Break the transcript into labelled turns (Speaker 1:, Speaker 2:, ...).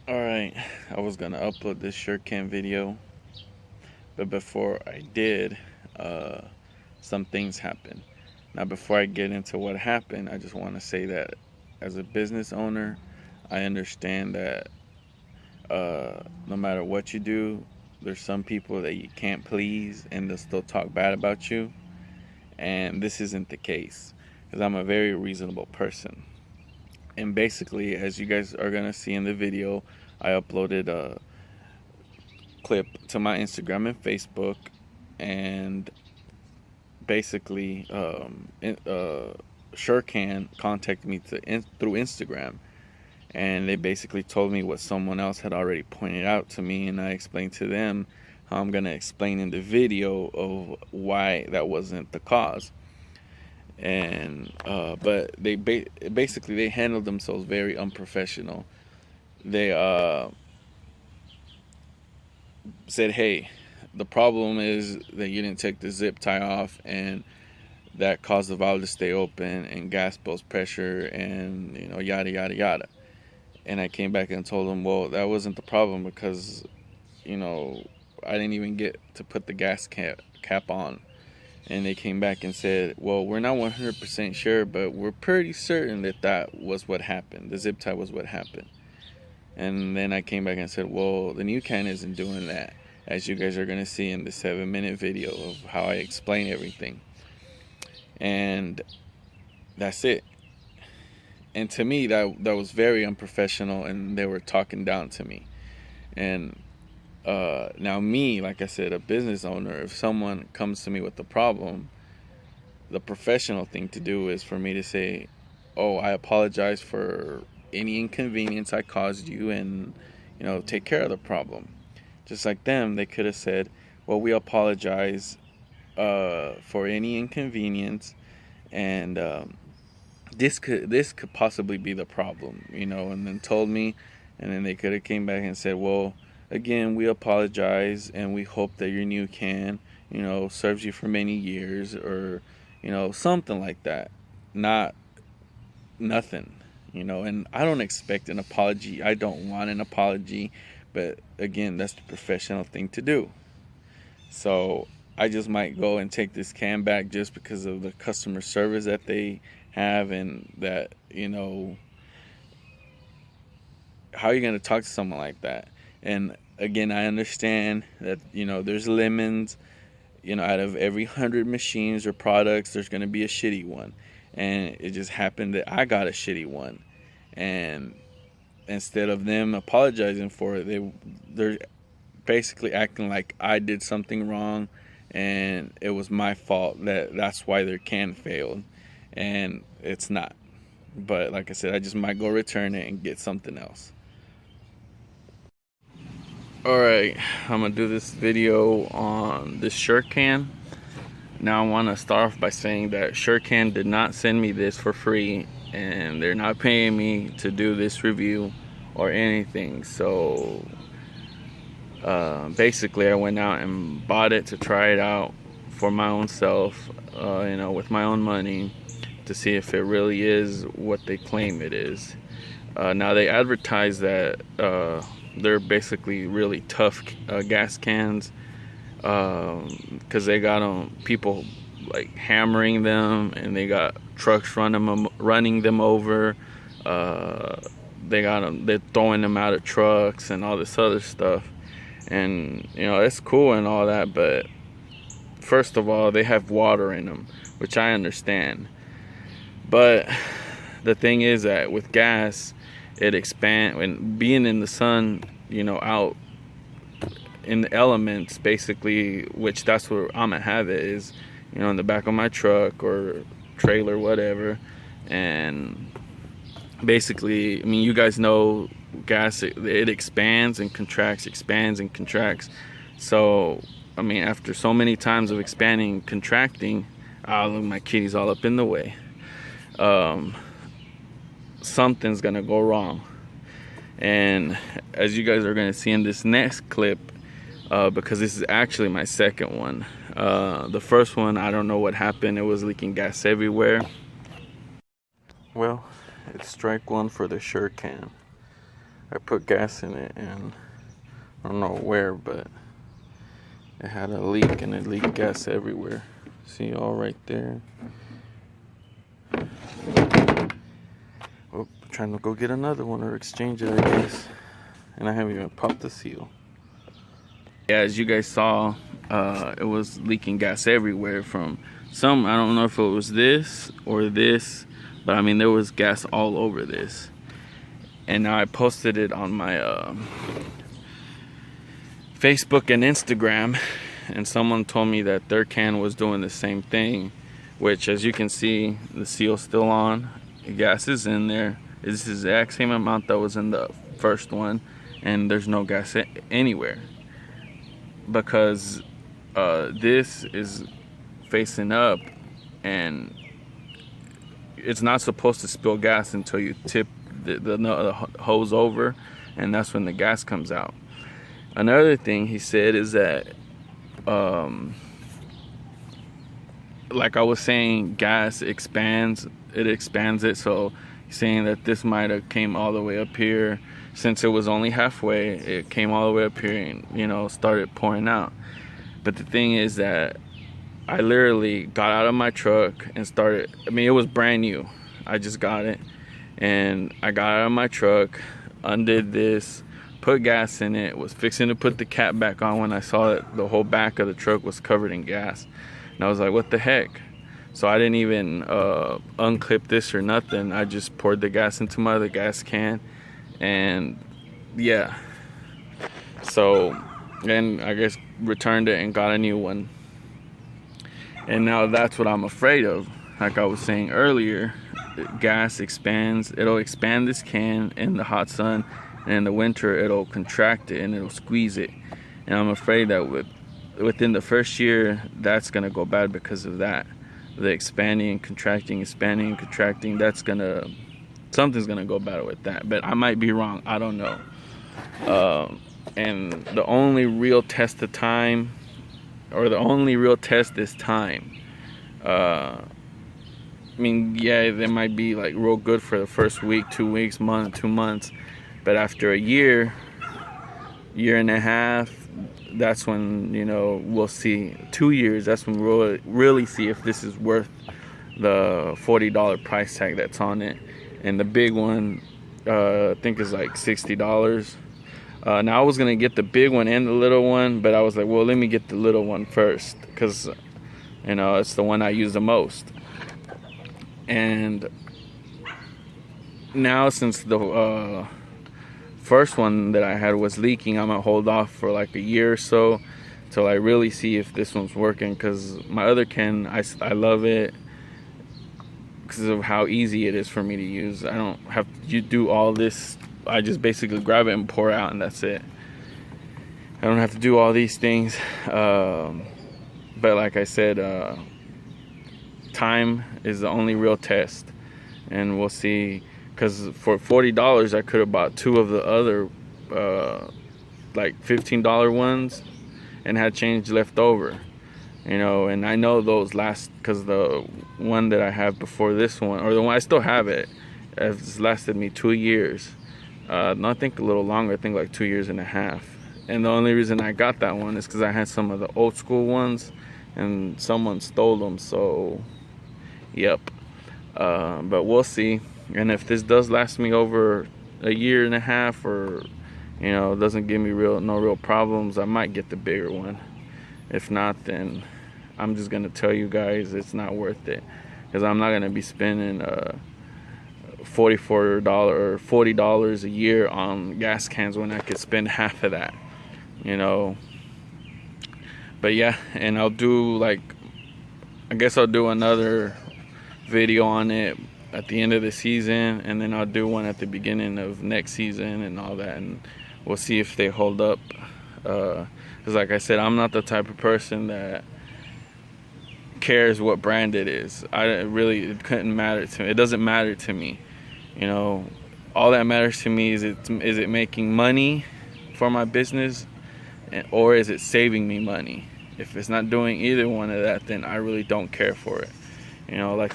Speaker 1: Alright, I was gonna upload this Surecan video, but before I did, uh, some things happened. Now, before I get into what happened, I just want to say that as a business owner, I understand that no matter what you do, there's some people that you can't please and they'll still talk bad about you. And this isn't the case because I'm a very reasonable person. And basically, as you guys are gonna see in the video, I uploaded a clip to my Instagram and Facebook, and basically, Surecan contacted me through Instagram, and they basically told me what someone else had already pointed out to me, and I explained to them how I'm gonna explain in the video of why that wasn't the cause. And but basically they handled themselves very unprofessional. They said, "Hey, the problem is that you didn't take the zip tie off, and that caused the valve to stay open and gas pulls pressure, and yada yada yada." And I came back and told them, "Well, that wasn't the problem because I didn't even get to put the gas cap on." And they came back and said, "Well, we're not 100% sure, but we're pretty certain that that was what happened. The zip tie was what happened." And then I came back and said, "Well, the new can isn't doing that, as you guys are going to see in the 7-minute video of how I explain everything." And that's it. And to me, that was very unprofessional, and they were talking down to me. And now me, like I said, a business owner, if someone comes to me with a problem, the professional thing to do is for me to say, "Oh, I apologize for any inconvenience I caused you," and take care of the problem. Just like them, they could have said, "Well, we apologize for any inconvenience, and this could possibly be the problem," and then told me, and then they could have came back and said, "Well, again, we apologize, and we hope that your new can, serves you for many years," or something like that. Not nothing, and I don't expect an apology. I don't want an apology, but again, that's the professional thing to do. So I just might go and take this can back just because of the customer service that they have, and that how are you going to talk to someone like that? And again, I understand that there's lemons. Out of every 100 machines or products, there's going to be a shitty one, and it just happened that I got a shitty one. And instead of them apologizing for it, they're basically acting like I did something wrong, and it was my fault, that's why their can failed, and it's not. But like I said, I just might go return it and get something else. Alright, I'm gonna do this video on this Surecan. Now I want to start off by saying that Surecan did not send me this for free, and they're not paying me to do this review or anything. So basically I went out and bought it to try it out for my own self, with my own money, to see if it really is what they claim it is. Now they advertise that they're basically really tough gas cans, because they got people like hammering them, and they got trucks running them over. They're throwing them out of trucks and all this other stuff. And it's cool and all that, but first of all, they have water in them, which I understand. But the thing is that with gas, it expands, and being in the sun, out in the elements, basically, which that's where I'm gonna have it, is in the back of my truck or trailer, whatever. And basically, I mean, you guys know gas, it expands and contracts, expands and contracts. So I mean, after so many times of expanding, contracting, look, my kitty's all up in the way. Something's gonna go wrong. And as you guys are gonna see in this next clip, because this is actually my second one. The first one, I don't know what happened. It was leaking gas everywhere. Well, it's strike one for the Surecan. I put gas in it, and I don't know where, but it had a leak, and it leaked gas everywhere. See all right there. Oh, trying to go get another one or exchange it, I guess. And I haven't even popped the seal. Yeah, as you guys saw, it was leaking gas everywhere from some, I don't know if it was this or this, but I mean, there was gas all over this. And now I posted it on my Facebook and Instagram, and someone told me that their can was doing the same thing, which, as you can see, the seal's still on. The gas is in there. It's the exact same amount that was in the first one, and there's no gas anywhere, because this is facing up, and it's not supposed to spill gas until you tip the hose over, and that's when the gas comes out. Another thing he said is that like I was saying, gas expands it, so he's saying that this might have came all the way up here. Since it was only halfway, it came all the way up here and, you know, started pouring out. But the thing is that I literally got out of my truck and started, I mean, it was brand new. I just got it, and I got out of my truck, undid this, put gas in it, was fixing to put the cap back on when I saw that the whole back of the truck was covered in gas. And I was like, what the heck? So I didn't even unclip this or nothing. I just poured the gas into my other gas can, and yeah. So then I guess returned it and got a new one. And now that's what I'm afraid of. Like I was saying earlier, gas expands. It'll expand this can in the hot sun, and in the winter it'll contract it and it'll squeeze it. And I'm afraid that within the first year, that's gonna go bad because of that. The expanding and contracting, expanding and contracting, something's gonna go bad with that. But I might be wrong, I don't know. And the only real test of time, or the only real test is time. I mean, yeah, they might be like real good for the first week, 2 weeks, month, 2 months. But after a year and a half, that's when, you know, we'll see. 2 years, that's when we'll really see if this is worth the $40 price tag that's on it. And the big one, I think is like $60. Now I was gonna get the big one and the little one, but I was like, well, let me get the little one first, because, you know, it's the one I use the most. And now, since the first one that I had was leaking, I'm gonna hold off for like a year or so till I really see if this one's working, because my other can, I love it because of how easy it is for me to use. I don't have to do all this. I just basically grab it and pour out, and that's it. I don't have to do all these things. But like I said, time is the only real test, and we'll see. Because for $40, I could have bought 2 of the other like $15 ones and had change left over, you know. And I know those last, because the one that I have before this one, or the one I still have it, has lasted me 2 years. No, I think a little longer. I think like 2 years and a half. And the only reason I got that one is because I had some of the old school ones, and someone stole them. So, yep. But we'll see. And if this does last me over a year and a half, or, you know, doesn't give me no real problems, I might get the bigger one. If not, then I'm just gonna tell you guys it's not worth it, because I'm not gonna be spending $44 or $40 a year on gas cans when I could spend half of that, you know. But yeah, and I'll do, like, I guess I'll do another video on it at the end of the season, and then I'll do one at the beginning of next season and all that, and we'll see if they hold up. Because like I said, I'm not the type of person that cares what brand it is. It couldn't matter to me. It doesn't matter to me, you know. All that matters to me is it making money for my business, or is it saving me money? If it's not doing either one of that, then I really don't care for it, you know. Like